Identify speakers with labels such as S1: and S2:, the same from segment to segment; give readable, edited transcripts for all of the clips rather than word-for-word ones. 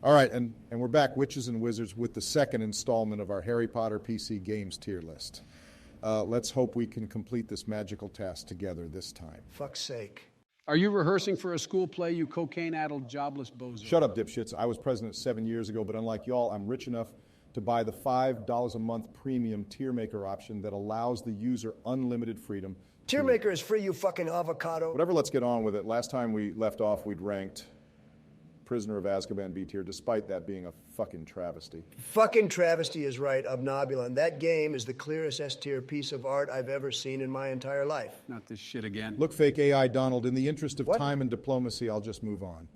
S1: All right, and we're back, Witches and Wizards, with the second installment of our Harry Potter PC games tier list. Let's hope we can complete this magical task together this time.
S2: Fuck's sake.
S3: Are you rehearsing for a school play, you cocaine-addled, jobless bozo?
S1: Shut up, dipshits. I was president 7 years ago, but unlike y'all, I'm rich enough to buy the $5 a month premium tier maker option that allows the user unlimited freedom.
S2: Tier maker is free, you fucking avocado.
S1: Whatever, let's get on with it. Last time we left off, we'd ranked Prisoner of Azkaban B tier, despite that being a fucking travesty.
S2: Fucking travesty is right, Obnobulon. That game is the clearest S tier piece of art I've ever seen in my entire life.
S3: Not this shit again.
S1: Look, fake AI Donald, in the interest of time and diplomacy, I'll just move on.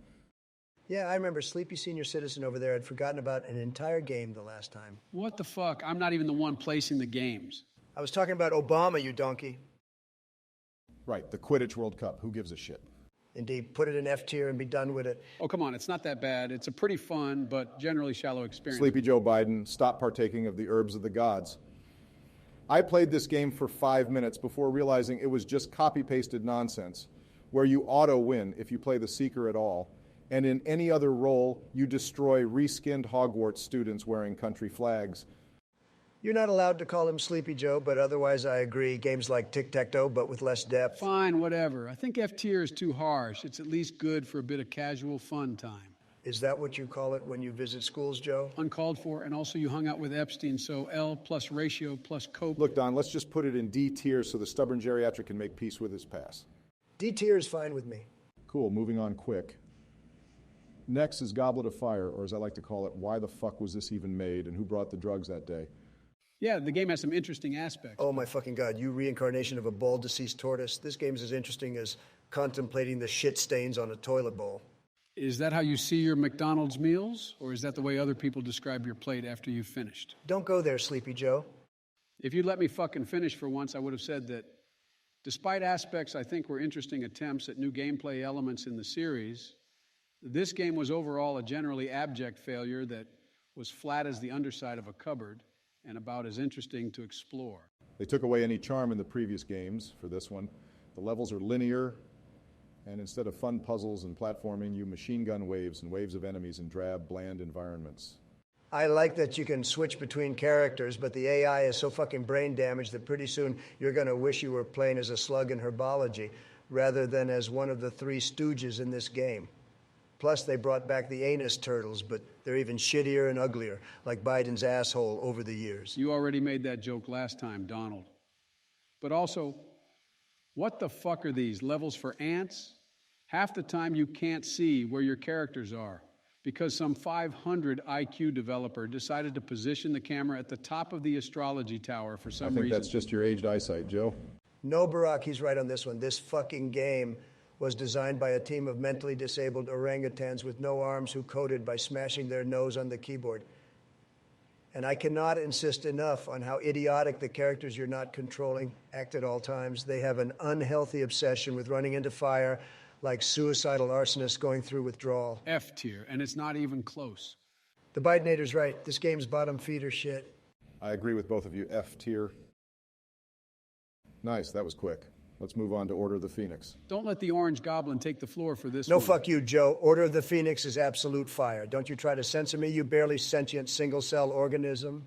S2: Yeah, I remember Sleepy Senior Citizen over there had forgotten about an entire game the last time.
S3: What the fuck? I'm not even the one placing the games.
S2: I was talking about Obama, you donkey.
S1: Right, the Quidditch World Cup. Who gives a shit?
S2: Indeed, put it in F tier and be done with it.
S3: Oh, come on, it's not that bad. It's a pretty fun, but generally shallow experience.
S1: Sleepy Joe Biden, stop partaking of the herbs of the gods. I played this game for 5 minutes before realizing it was just copy-pasted nonsense, where you auto-win if you play the Seeker at all, and in any other role, you destroy reskinned Hogwarts students wearing country flags.
S2: You're not allowed to call him Sleepy Joe, but otherwise I agree. Games like Tic-Tac-Toe, but with less depth.
S3: Fine, whatever. I think F tier is too harsh. It's at least good for a bit of casual fun time.
S2: Is that what you call it when you visit schools, Joe?
S3: Uncalled for, and also you hung out with Epstein, so L plus ratio plus cope.
S1: Look, Don, let's just put it in D tier so the stubborn geriatric can make peace with his past.
S2: D tier is fine with me.
S1: Cool, moving on quick. Next is Goblet of Fire, or as I like to call it, why the fuck was this even made, and who brought the drugs that day?
S3: Yeah, the game has some interesting aspects.
S2: Oh my fucking God, you reincarnation of a bald deceased tortoise. This game's as interesting as contemplating the shit stains on a toilet bowl.
S3: Is that how you see your McDonald's meals, or is that the way other people describe your plate after you've finished?
S2: Don't go there, Sleepy Joe.
S3: If you'd let me fucking finish for once, I would have said that despite aspects I think were interesting attempts at new gameplay elements in the series, this game was overall a generally abject failure that was flat as the underside of a cupboard and about as interesting to explore.
S1: They took away any charm in the previous games for this one. The levels are linear, and instead of fun puzzles and platforming, you machine gun waves and waves of enemies in drab, bland environments.
S2: I like that you can switch between characters, but the AI is so fucking brain damaged that pretty soon you're going to wish you were playing as a slug in herbology rather than as one of the three stooges in this game. Plus, they brought back the anus turtles, but they're even shittier and uglier, like Biden's asshole over the years.
S3: You already made that joke last time, Donald. But also, what the fuck are these, levels for ants? Half the time you can't see where your characters are because some 500 IQ developer decided to position the camera at the top of the astrology tower for some reason.
S1: I think that's just your aged eyesight, Joe.
S2: No, Barack, he's right on this one. This fucking game was designed by a team of mentally disabled orangutans with no arms who coded by smashing their nose on the keyboard. And I cannot insist enough on how idiotic the characters you're not controlling act at all times. They have an unhealthy obsession with running into fire like suicidal arsonists going through withdrawal.
S3: F tier, and it's not even close.
S2: The Bidenator's right. This game's bottom feeder shit.
S1: I agree with both of you. F tier. Nice, that was quick. Let's move on to Order of the Phoenix.
S3: Don't let the Orange Goblin take the floor for this
S2: No,
S3: one.
S2: fuck you, Joe. Order of the Phoenix is absolute fire. Don't you try to censor me, you barely sentient single-cell organism.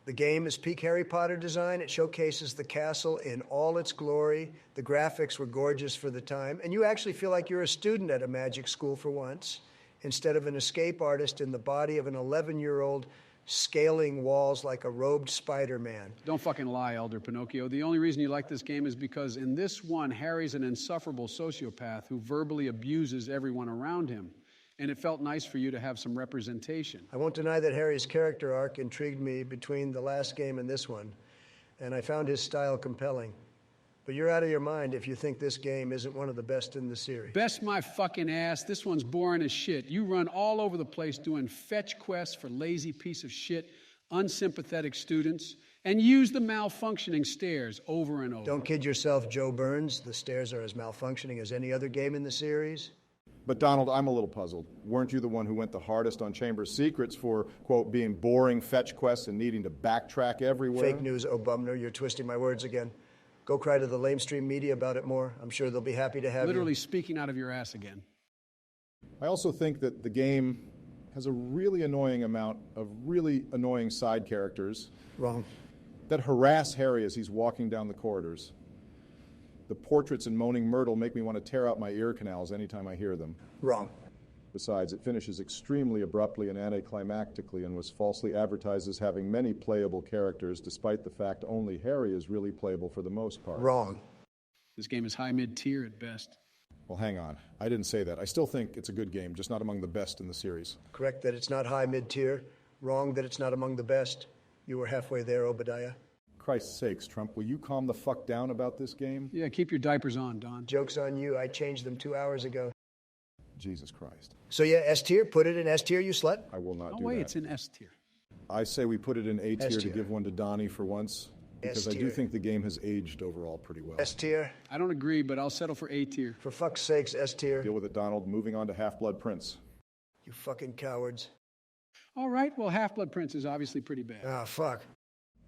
S2: The game is peak Harry Potter design. It showcases the castle in all its glory. The graphics were gorgeous for the time. And you actually feel like you're a student at a magic school for once, instead of an escape artist in the body of an 11-year-old scaling walls like a robed Spider-Man.
S3: Don't fucking lie, Elder Pinocchio. The only reason you like this game is because in this one, Harry's an insufferable sociopath who verbally abuses everyone around him. And it felt nice for you to have some representation.
S2: I won't deny that Harry's character arc intrigued me between the last game and this one, and I found his style compelling. But you're out of your mind if you think this game isn't one of the best in the series.
S3: Best my fucking ass. This one's boring as shit. You run all over the place doing fetch quests for lazy piece of shit, unsympathetic students, and use the malfunctioning stairs over and over.
S2: Don't kid yourself, Joe Burns. The stairs are as malfunctioning as any other game in the series.
S1: But Donald, I'm a little puzzled. Weren't you the one who went the hardest on Chamber's Secrets for, quote, being boring fetch quests and needing to backtrack everywhere?
S2: Fake news, O'Bumner. You're twisting my words again. Go cry to the lamestream media about it more. I'm sure they'll be happy to have
S3: Literally
S2: you.
S3: speaking out of your ass again.
S1: I also think that the game has a really annoying amount of really annoying side characters
S2: Wrong.
S1: that harass Harry as he's walking down the corridors. The portraits in Moaning Myrtle make me want to tear out my ear canals anytime I hear them.
S2: Wrong.
S1: Besides, it finishes extremely abruptly and anticlimactically and was falsely advertised as having many playable characters, despite the fact only Harry is really playable for the most part.
S2: Wrong.
S3: This game is high mid-tier at best.
S1: Well, hang on. I didn't say that. I still think it's a good game, just not among the best in the series.
S2: Correct that it's not high mid-tier. Wrong that it's not among the best. You were halfway there, Obadiah.
S1: Christ's sakes, Trump, will you calm the fuck down about this game?
S3: Yeah, keep your diapers on, Don.
S2: Joke's on you. I changed them 2 hours ago.
S1: Jesus Christ.
S2: So yeah, S tier. Put it in S tier, you slut.
S1: I will not
S3: No
S1: do
S3: way,
S1: that.
S3: it's in S tier.
S1: I say we put it in A tier to
S2: tier.
S1: give one to Donnie for once, because I do
S2: tier.
S1: think the game has aged overall pretty well.
S2: S tier.
S3: I don't agree, but I'll settle for A tier.
S2: For fuck's sakes, S tier.
S1: Deal with it, Donald. Moving on to Half-Blood Prince.
S2: You fucking cowards.
S3: All right, well, Half-Blood Prince is obviously pretty bad.
S2: Ah, fuck.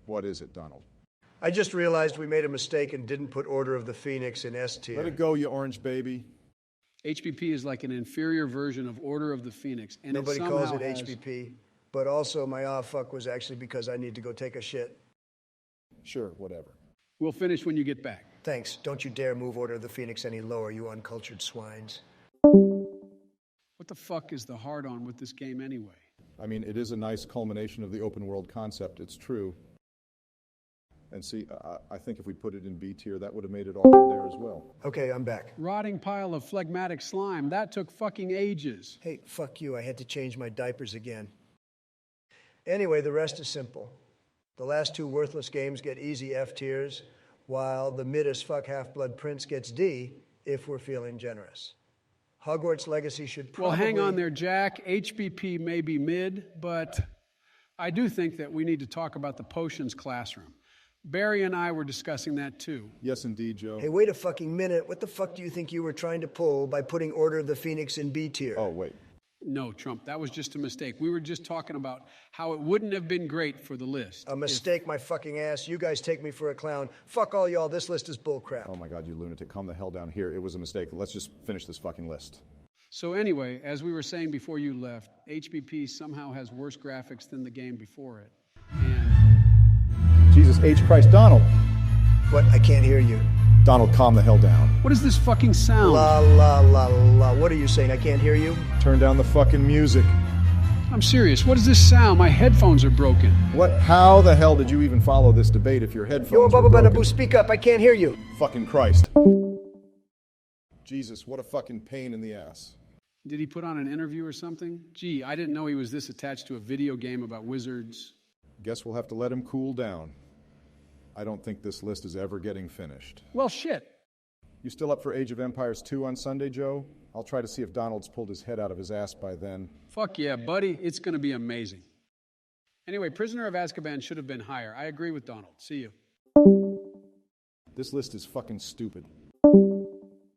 S1: What is it, Donald?
S2: I just realized we made a mistake and didn't put Order of the Phoenix in S tier.
S1: Let it go, you orange baby.
S3: HBP is like an inferior version of Order of the Phoenix. And
S2: Nobody
S3: it
S2: calls
S3: somehow
S2: it
S3: has-
S2: HBP. But also, my ah fuck was actually because I need to go take a shit.
S1: Sure, whatever.
S3: We'll finish when you get back.
S2: Thanks. Don't you dare move Order of the Phoenix any lower, you uncultured swines.
S3: What the fuck is the hard-on with this game anyway?
S1: I mean, it is a nice culmination of the open world concept, it's true. And see, I think if we put it in B tier, that would have made it awkward there as well.
S2: Okay, I'm back.
S3: Rotting pile of phlegmatic slime. That took fucking ages.
S2: Hey, fuck you. I had to change my diapers again. Anyway, the rest is simple. The last two worthless games get easy F tiers, while the mid as fuck Half-Blood Prince gets D if we're feeling generous. Hogwarts Legacy should probably...
S3: Well, hang on there, Jack. HBP may be mid, but I do think that we need to talk about the potions classroom. Barry and I were discussing that too.
S1: Yes, indeed, Joe.
S2: Hey, wait a fucking minute. What the fuck do you think you were trying to pull by putting Order of the Phoenix in B tier?
S1: Oh, wait.
S3: No, Trump, that was just a mistake. We were just talking about how it wouldn't have been great for the list.
S2: A mistake, my fucking ass. You guys take me for a clown. Fuck all y'all. This list is bullcrap.
S1: Oh my God, you lunatic. Calm the hell down here. It was a mistake. Let's just finish this fucking list.
S3: So anyway, as we were saying before you left, HBP somehow has worse graphics than the game before it. And
S1: Jesus H. Christ, Donald.
S2: What? I can't hear you.
S1: Donald, calm the hell down.
S3: what is this fucking sound?
S2: La la la la. What are you saying? I can't hear you?
S1: Turn down the fucking music.
S3: I'm serious. What is this sound? My headphones are broken.
S1: What? How the hell did you even follow this debate if your headphones
S2: Yo,
S1: were
S2: Bubba
S1: broken?
S2: Badabu, speak up. I can't hear you.
S1: Fucking Christ. Jesus, what a fucking pain in the ass.
S3: Did he put on an interview or something? Gee, I didn't know he was this attached to a video game about wizards.
S1: Guess we'll have to let him cool down. I don't think this list is ever getting finished.
S3: Well, shit.
S1: You still up for Age of Empires 2 on Sunday, Joe? I'll try to see if Donald's pulled his head out of his ass by then.
S3: Fuck yeah, buddy. It's going to be amazing. Anyway, Prisoner of Azkaban should have been higher. I agree with Donald. See you.
S1: This list is fucking stupid.